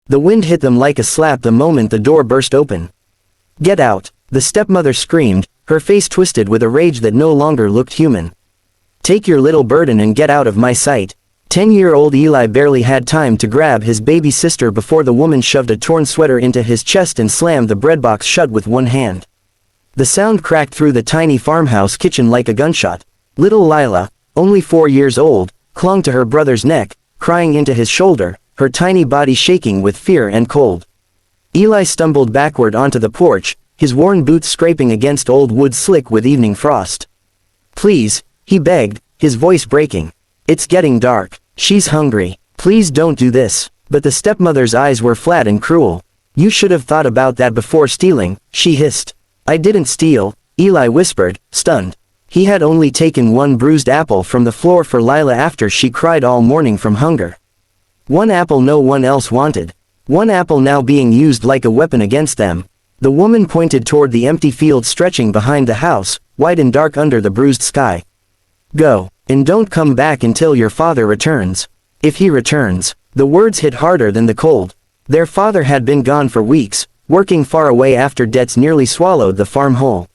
The wind hit them like a slap the moment the door burst open. "Get out!" the stepmother screamed, her face twisted with a rage that no longer looked human. "Take your little burden and get out of my sight." 10-year-old Eli barely had time to grab his baby sister before the woman shoved a torn sweater into his chest and slammed the breadbox shut with one hand. The sound cracked through the tiny farmhouse kitchen like a gunshot. Little Lila, only 4 years old, clung to her brother's neck, crying into his shoulder, her tiny body shaking with fear and cold. Eli stumbled backward onto the porch, his worn boots scraping against old wood slick with evening frost. "Please," he begged, his voice breaking. "It's getting dark. She's hungry. Please don't do this." But the stepmother's eyes were flat and cruel. "You should have thought about that before stealing," she hissed. "I didn't steal," Eli whispered, stunned. He had only taken one bruised apple from the floor for Lila after she cried all morning from hunger. One apple no one else wanted. One apple now being used like a weapon against them. The woman pointed toward the empty field stretching behind the house, white and dark under the bruised sky. "Go, and don't come back until your father returns. If he returns." The words hit harder than the cold. Their father had been gone for weeks, working far away after debts nearly swallowed the farm whole.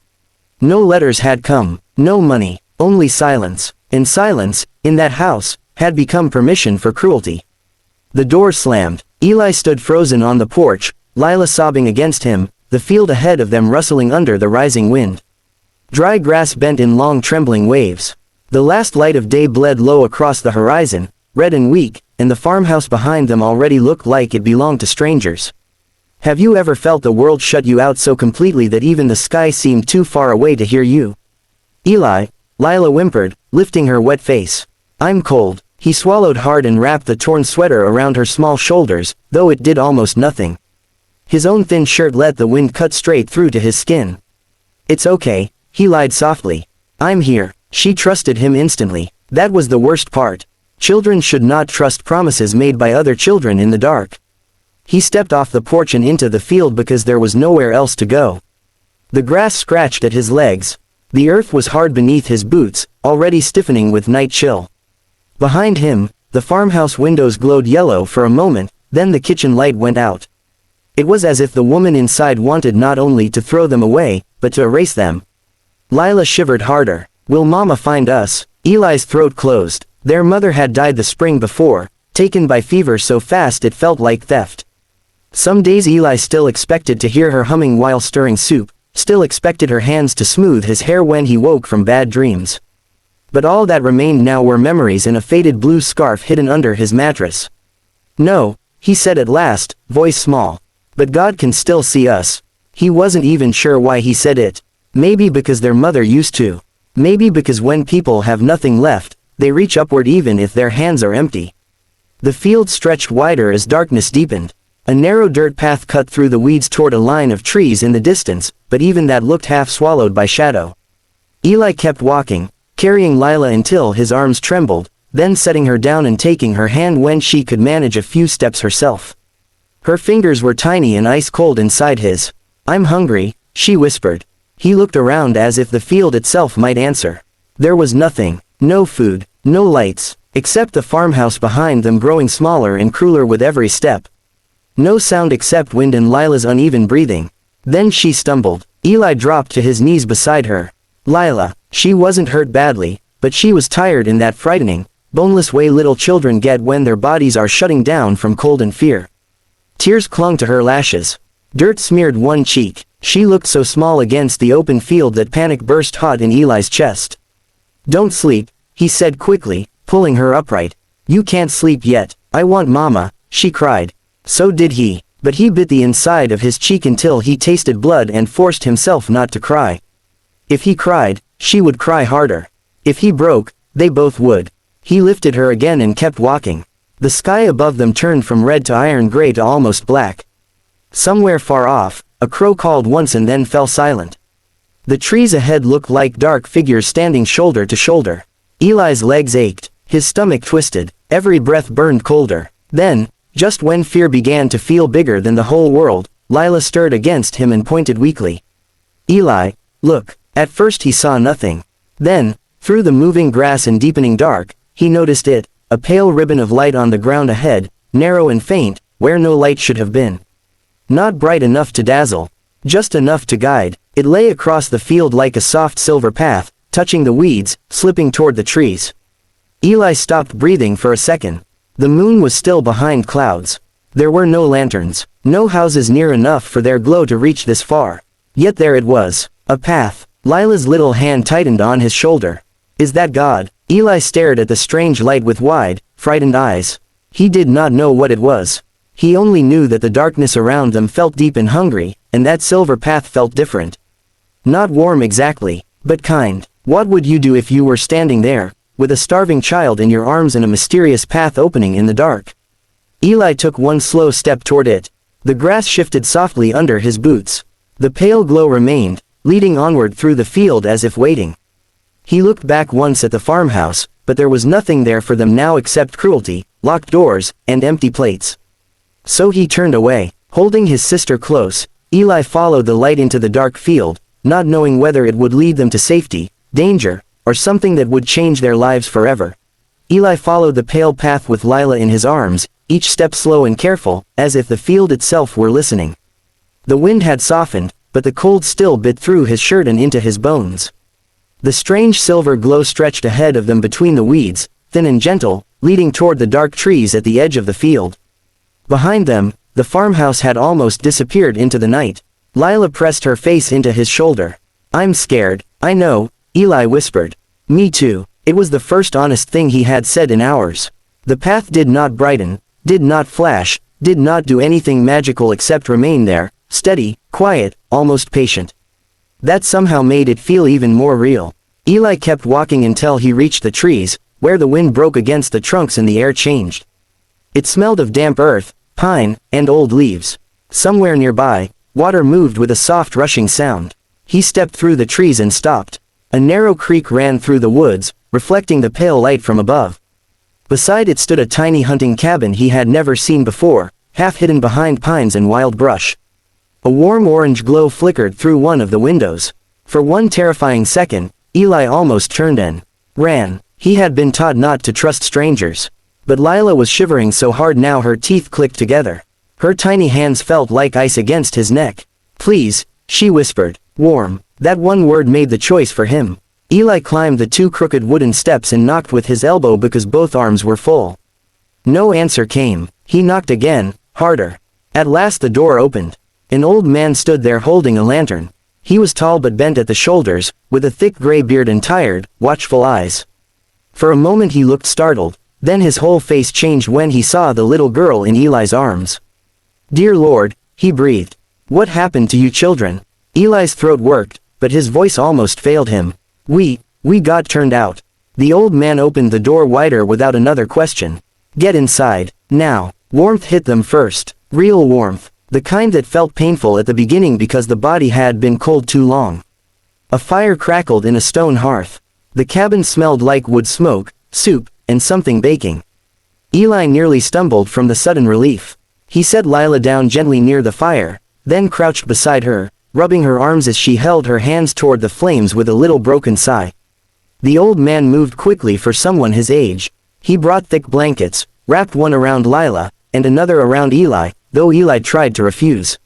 No letters had come, no money, only silence. And silence, in that house, had become permission for cruelty. The door slammed. Eli stood frozen on the porch, Lila sobbing against him, the field ahead of them rustling under the rising wind. Dry grass bent in long trembling waves. The last light of day bled low across the horizon, red and weak, and the farmhouse behind them already looked like it belonged to strangers. Have you ever felt the world shut you out so completely that even the sky seemed too far away to hear you? "Eli," Lila whimpered, lifting her wet face. "I'm cold." He swallowed hard and wrapped the torn sweater around her small shoulders, though it did almost nothing. His own thin shirt let the wind cut straight through to his skin. "It's okay," he lied softly. "I'm here." She trusted him instantly. That was the worst part. Children should not trust promises made by other children in the dark. He stepped off the porch and into the field because there was nowhere else to go. The grass scratched at his legs. The earth was hard beneath his boots, already stiffening with night chill. Behind him, the farmhouse windows glowed yellow for a moment, then the kitchen light went out. It was as if the woman inside wanted not only to throw them away, but to erase them. Lila shivered harder. "Will Mama find us?" Eli's throat closed. Their mother had died the spring before, taken by fever so fast it felt like theft. Some days Eli still expected to hear her humming while stirring soup, still expected her hands to smooth his hair when he woke from bad dreams. But all that remained now were memories in a faded blue scarf hidden under his mattress. "No," he said at last, voice small. "But God can still see us." He wasn't even sure why he said it. Maybe because their mother used to. Maybe because when people have nothing left, they reach upward even if their hands are empty. The field stretched wider as darkness deepened. A narrow dirt path cut through the weeds toward a line of trees in the distance, but even that looked half swallowed by shadow. Eli kept walking, carrying Lila until his arms trembled, then setting her down and taking her hand when she could manage a few steps herself. Her fingers were tiny and ice cold inside his. "I'm hungry," she whispered. He looked around as if the field itself might answer. There was nothing, no food, no lights, except the farmhouse behind them growing smaller and crueler with every step. No sound except wind and Lila's uneven breathing. Then she stumbled. Eli dropped to his knees beside her. Lila, she wasn't hurt badly, but she was tired in that frightening, boneless way little children get when their bodies are shutting down from cold and fear. Tears clung to her lashes. Dirt smeared one cheek. She looked so small against the open field that panic burst hot in Eli's chest. "Don't sleep," he said quickly, pulling her upright. "You can't sleep yet. I want Mama," she cried. So did he, but he bit the inside of his cheek until he tasted blood and forced himself not to cry. If he cried, she would cry harder. If he broke, they both would. He lifted her again and kept walking. The sky above them turned from red to iron gray to almost black. Somewhere far off, a crow called once and then fell silent. The trees ahead looked like dark figures standing shoulder to shoulder. Eli's legs ached, his stomach twisted, every breath burned colder. Then, just when fear began to feel bigger than the whole world, Lila stirred against him and pointed weakly. "Eli, look." At first he saw nothing. Then, through the moving grass and deepening dark, he noticed it, a pale ribbon of light on the ground ahead, narrow and faint, where no light should have been. Not bright enough to dazzle. Just enough to guide. It lay across the field like a soft silver path, touching the weeds, slipping toward the trees. Eli stopped breathing for a second. The moon was still behind clouds. There were no lanterns, no houses near enough for their glow to reach this far. Yet there it was. A path. Lila's little hand tightened on his shoulder. Is that God? Eli stared at the strange light with wide, frightened eyes. He did not know what it was. He only knew that the darkness around them felt deep and hungry, and that silver path felt different. Not warm exactly, but kind. What would you do if you were standing there, with a starving child in your arms and a mysterious path opening in the dark? Eli took one slow step toward it. The grass shifted softly under his boots. The pale glow remained, leading onward through the field as if waiting. He looked back once at the farmhouse, but there was nothing there for them now except cruelty, locked doors, and empty plates. So he turned away. Holding his sister close, Eli followed the light into the dark field, not knowing whether it would lead them to safety, danger, or something that would change their lives forever. Eli followed the pale path with Lila in his arms, each step slow and careful, as if the field itself were listening. The wind had softened, but the cold still bit through his shirt and into his bones. The strange silver glow stretched ahead of them between the weeds, thin and gentle, leading toward the dark trees at the edge of the field. Behind them, the farmhouse had almost disappeared into the night. Lila pressed her face into his shoulder. I'm scared, I know, Eli whispered. Me too. It was the first honest thing he had said in hours. The path did not brighten, did not flash, did not do anything magical except remain there, steady, quiet, almost patient. That somehow made it feel even more real. Eli kept walking until he reached the trees, where the wind broke against the trunks and the air changed. It smelled of damp earth, pine, and old leaves. Somewhere nearby, water moved with a soft rushing sound. He stepped through the trees and stopped. A narrow creek ran through the woods, reflecting the pale light from above. Beside it stood a tiny hunting cabin he had never seen before, half hidden behind pines and wild brush. A warm orange glow flickered through one of the windows. For one terrifying second, Eli almost turned and ran. He had been taught not to trust strangers. But Lila was shivering so hard now her teeth clicked together. Her tiny hands felt like ice against his neck. Please, she whispered. Warm. That one word made the choice for him. Eli climbed the two crooked wooden steps and knocked with his elbow because both arms were full. No answer came. He knocked again, harder. At last the door opened. An old man stood there holding a lantern. He was tall but bent at the shoulders, with a thick gray beard and tired, watchful eyes. For a moment he looked startled, then his whole face changed when he saw the little girl in Eli's arms. Dear Lord, he breathed. What happened to you children? Eli's throat worked, but his voice almost failed him. We got turned out. The old man opened the door wider without another question. Get inside, now. Warmth hit them first. Real warmth. The kind that felt painful at the beginning because the body had been cold too long. A fire crackled in a stone hearth. The cabin smelled like wood smoke, soup, and something baking. Eli nearly stumbled from the sudden relief. He set Lila down gently near the fire, then crouched beside her, rubbing her arms as she held her hands toward the flames with a little broken sigh. The old man moved quickly for someone his age. He brought thick blankets, wrapped one around Lila, and another around Eli, though Eli tried to refuse.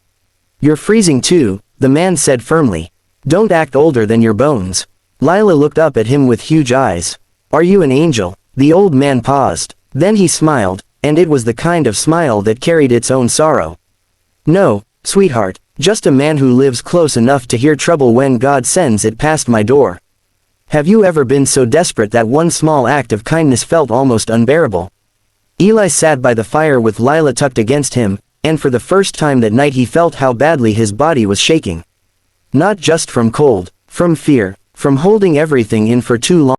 You're freezing too, the man said firmly. Don't act older than your bones. Lila looked up at him with huge eyes. Are you an angel? The old man paused. Then he smiled, and it was the kind of smile that carried its own sorrow. No, sweetheart, just a man who lives close enough to hear trouble when God sends it past my door. Have you ever been so desperate that one small act of kindness felt almost unbearable? Eli sat by the fire with Lila tucked against him, and for the first time that night he felt how badly his body was shaking. Not just from cold, from fear, from holding everything in for too long.